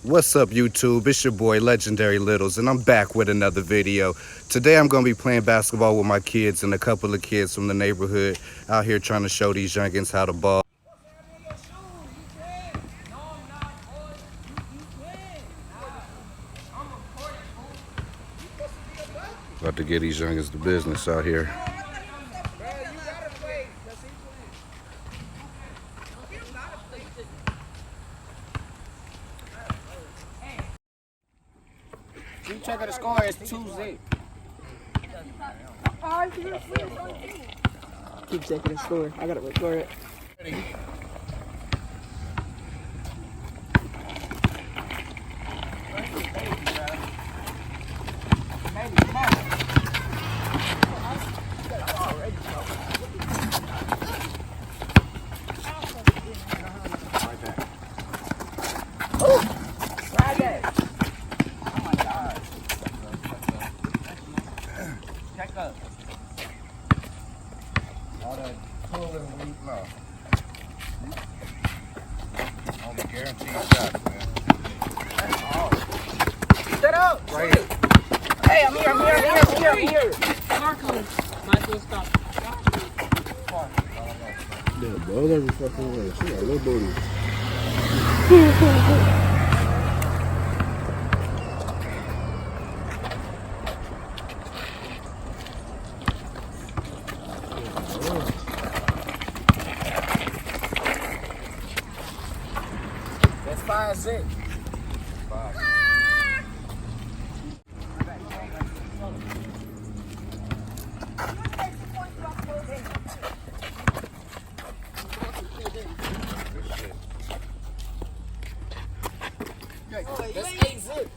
What's up, YouTube? It's your boy Legendary Littles, and I'm back with another video. Today I'm going to be playing basketball with my kids and a couple of kids from the neighborhood out here trying to show these youngins how to ball. About to get these youngins the business out here. Keep checking the score. It's 2-0. Keep checking the score. I gotta record it. Check up. All that pulling weed, no. Only guaranteed shots, man. Shut up. Right. Hey, I'm here. Might as well stop. Yeah, bro, every fucking way. She got a little booty. That's 5-6. That's 8-6.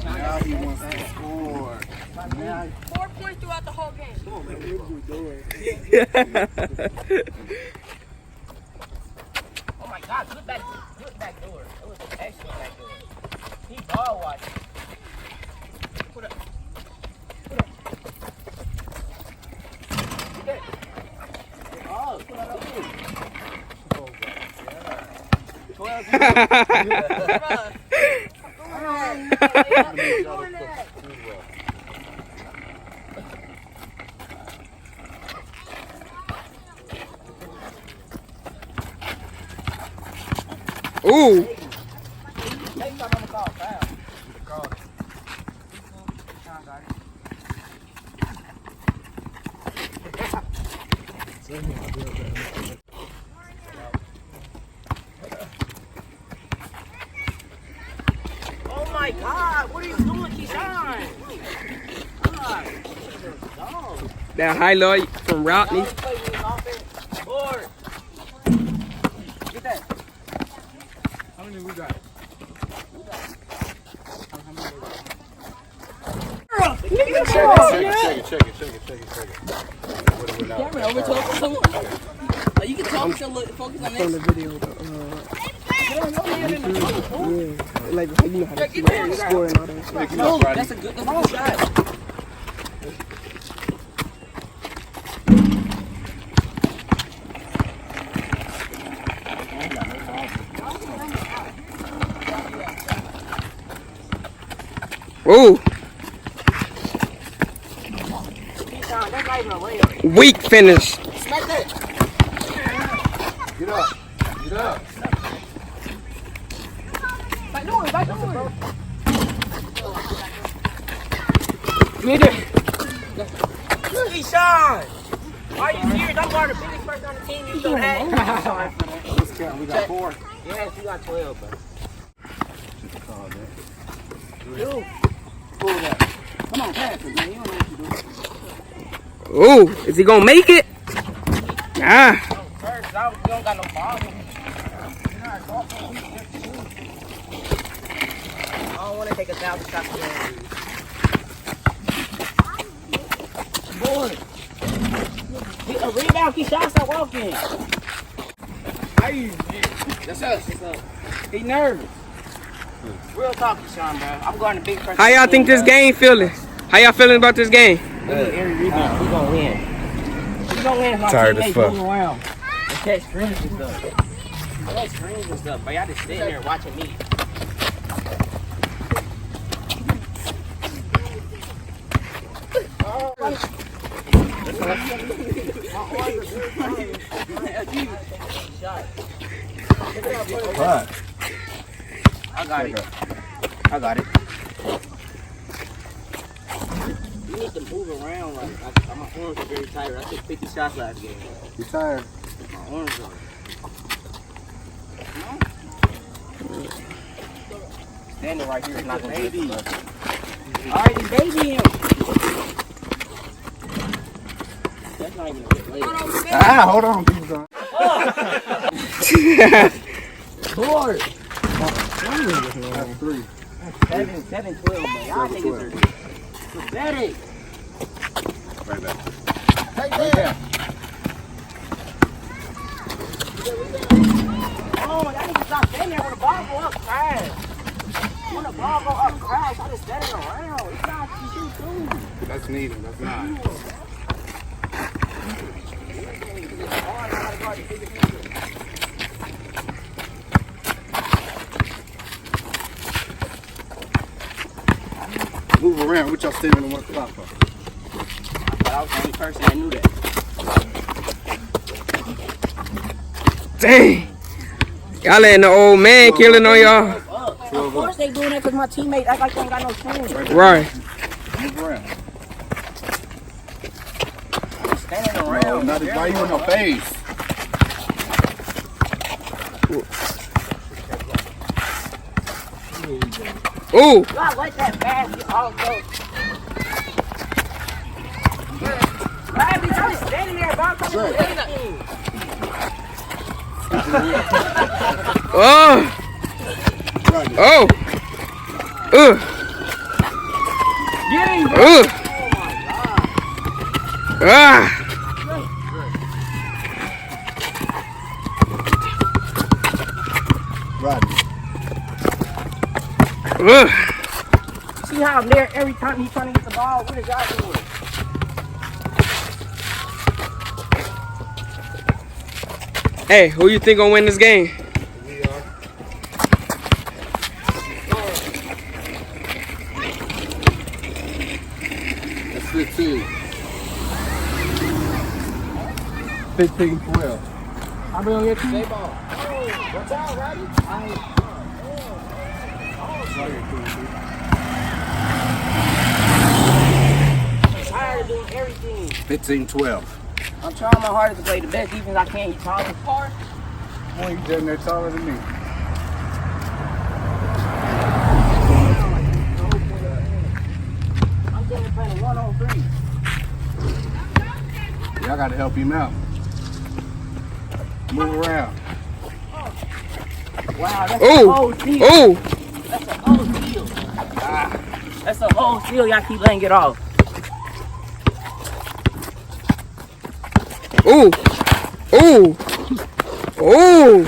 Now he wants to score. 4 points throughout the whole game. Oh my God, good back door. It was an excellent back door. He ball watching. Put up. Get that. Oh, put that up here. 12. Ooh. Next time I'm gonna call foul. Oh my God, what are you doing, Keyshawn? God. That highlight from Rodney. Y'all play with his offense. Board. Get that. How many we got? Check it. Cameron, over talk to someone. You can talk to focus on On this. the video, yeah, like you know how to score and all that shit. No, that's a good shot. Ooh, Keyshawn, that's not even a layup. weak finish. Smack that. Get up. Back door. Keyshawn! Are you serious? I'm one of the biggest person on the team. You still have. Let's count. We got 4. Yes, you got 12, bro. Pull that. Come on, pass it, man. You don't know what to do. Ooh, is he gonna make it? Ah, First, you don't got no ball. I don't want to take 1,000 shots again. Boy. A rebound, Keyshawn, stop walking. That's us. He nervous. Real talk, Keyshawn, bro. I'm going to big person. how y'all think this game feeling? How y'all feeling about this game? Every rebound, we gonna win. We gonna win if my Tired as teammates fuck. moving around and catch screens and stuff. Catch screens and stuff, but y'all just sitting there watching me. I got it. I got it. You need to move around. Like, my arms are very tired. I took 50 shots last game. You tired? My arms are. Standing right here is not gonna be. Alright, he's babying him. That's not even a good play. Ah, hold on. Keep going. Lord. That's 3. 7, 12, man. Y'all niggas are pathetic. Right back. Oh, y'all need to stop standing there when the ball go up crash. When the ball go up crash, y'all just standing around. It's not you do. That's needed. That's not. Move around. What y'all standing in one spot for? But I was the only person that knew that. Dang. Y'all letting the old man killing on y'all. Of course they doing that because my teammates act like they ain't got no change. Right. Move around. Standing No, around. not why you in your face. Ooh. God, let that basket all go. Rabbit, y'all just standing there about to do anything. Oh. Oh. Get him, bro. Ah. See how I'm there every time he's trying to get the ball? What is y'all doing? Hey, who you think gonna win this game? We are. That's 15. 15-12. I'll be on your team. Watch out, Roddy. I'm tired of doing everything. 15-12. I'm trying my hardest to play the best defense I can. He's taller. Boy, you down there taller than me. I'm just playing a 1-on-3. Y'all got to help him out. Move around. Wow, that's Ooh. a whole steal. Ooh. That's a whole steal. That's a whole steal. Y'all keep letting it off. Ooh. Ooh. Ooh.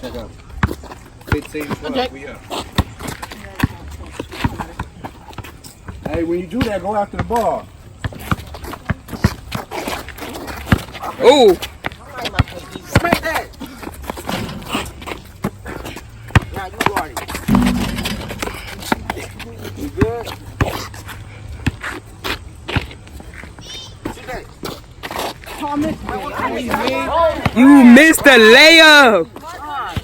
Check out. 15-12. We up. Hey, when you do that, go after the ball. Ooh. Smack that. Now you guard it. You good? You missed the layup.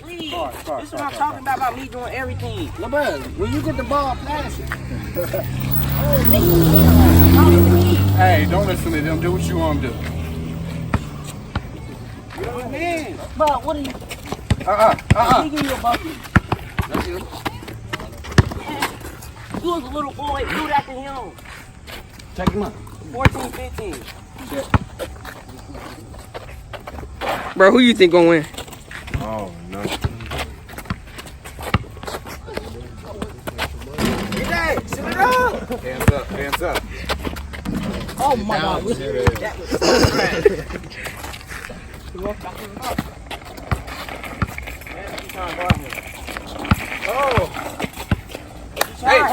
Please. This is what I'm talking about me doing everything. LeBron, when you get the ball, pass it. Hey, don't listen to them. Do what you want to do. You know what I mean? But what are you? He give you a bucket. That's you. You was a little boy. Do that to him. Check him out. 14, 15. Bro, who you think gonna win? Oh, no. Get that. Sit it up. Hands up. Hands up. Oh my God. That was so bad. Oh,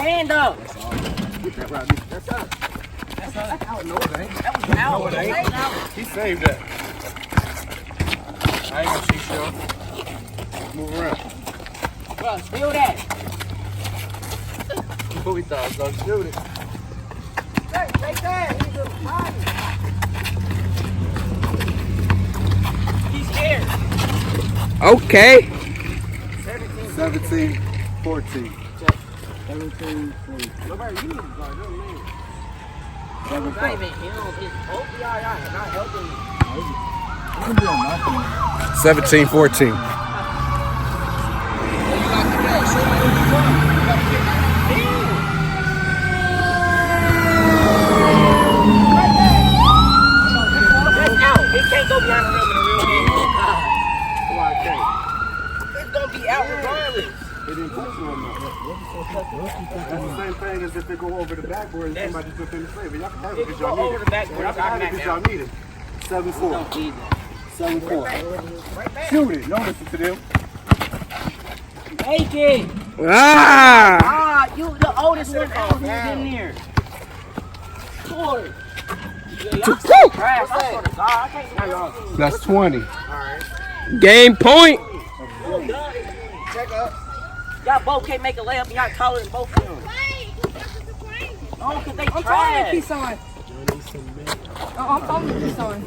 hand up. Get that right. That's up. That's out. No, it ain't. That was out. No, it ain't. That was out. He saved that. I ain't gonna see you. Move around. Bro, steal that. Who we thought was gonna shoot it? Hey, take that. He's a body. He's scared. Okay. 17, 14. 17, 40. Nobody, you need to guard your man. It's not even him. It's OPI not helping you. You can be on my team. 17, 14. That's out. It can't go behind the rim in a real game. Why I can't? It's gonna be out regardless. It didn't touch you on that. That's the same thing as if they go over the backboard and somebody jump in the favor. Y'all can have it If you because go y'all need over it. the backboard, Y'all can have it because y'all need it. 7-4. don't need that. 7-4. Right back. Shoot it. Don't listen to them. Take it. Ah. Ah, you the oldest one out who's in there. Score. Yeah, y'all trash. I swear to God, I can't do y'all. That's 20. Game point. Y'all both can't make a layup and y'all taller than both of them. Oh, cause they I'm trash. calling you, son. I'm calling you, son.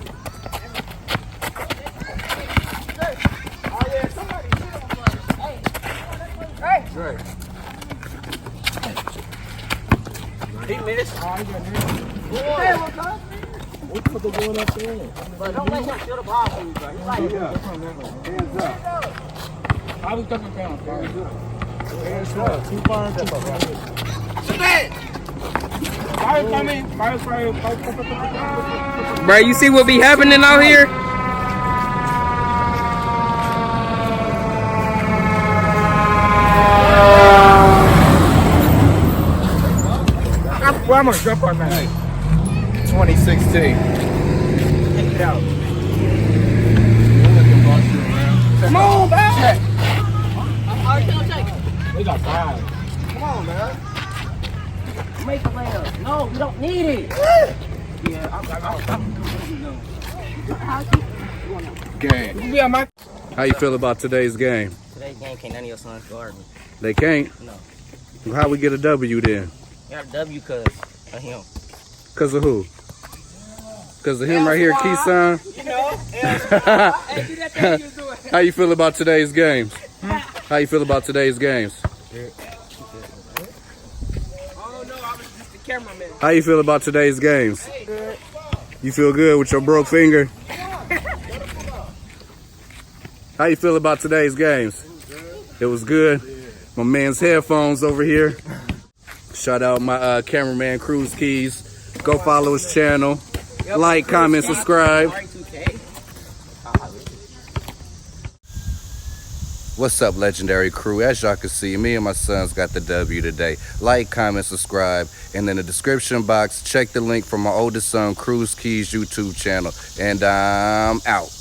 He missed. But don't let him steal the ball from you, bro. He's like, Hands up. I was coming down. Hands up. Too far. Too far. Fire coming. Fire. Bro, you see what be happening out here? Well, I'm gonna jump on that. 2016. take it out. Come on, man. Take it. We got 5. Make a layup. No, we don't need it. Yeah, Game. We on my. How you feel about today's game? Today's game can't none of your sons guard me. They can't? No. How we get a W then? You got a W cause of him. Cause of who? Cause of him right here, Keyshawn? You know? How you feel about today's games? How you feel about today's games? Oh no, I was just the cameraman. How you feel about today's games? You feel good with your broke finger? How you feel about today's games? It was good. My man's headphones over here. Shout out my cameraman, Cruz Keys. Go follow his channel. Like, comment, subscribe. What's up, legendary crew? As y'all can see, me and my sons got the W today. Like, comment, subscribe, and in the description box, check the link for my oldest son, Cruz Keys YouTube channel. And I'm out.